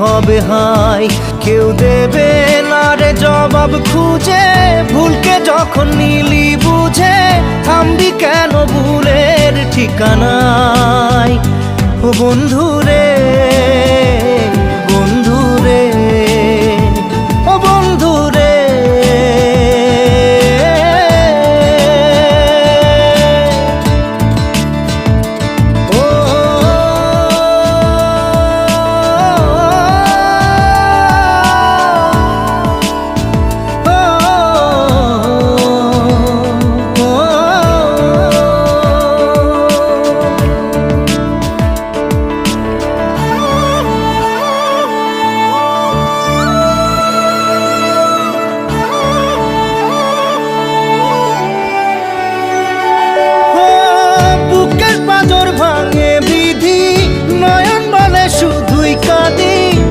হবে হাই। কেউ দেবে না রে জবাব খুঁজে, ভুলকে যখন নিলি বুঝে থামবি কেন ভুলের ঠিকানায়। ও বন্ধু রে